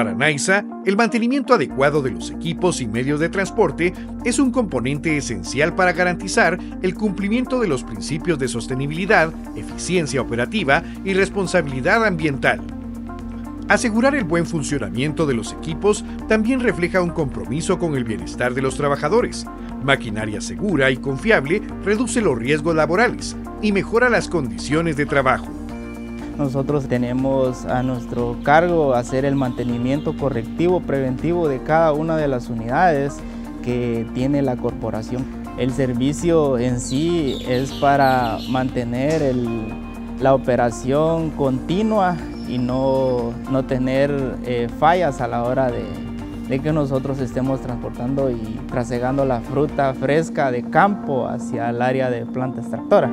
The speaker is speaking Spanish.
Para NAISA, el mantenimiento adecuado de los equipos y medios de transporte es un componente esencial para garantizar el cumplimiento de los principios de sostenibilidad, eficiencia operativa y responsabilidad ambiental. Asegurar el buen funcionamiento de los equipos también refleja un compromiso con el bienestar de los trabajadores. Maquinaria segura y confiable reduce los riesgos laborales y mejora las condiciones de trabajo. Nosotros tenemos a nuestro cargo hacer el mantenimiento correctivo preventivo de cada una de las unidades que tiene la corporación. El servicio en sí es para mantener la operación continua y no tener fallas a la hora de que nosotros estemos transportando y trasegando la fruta fresca de campo hacia el área de planta extractora.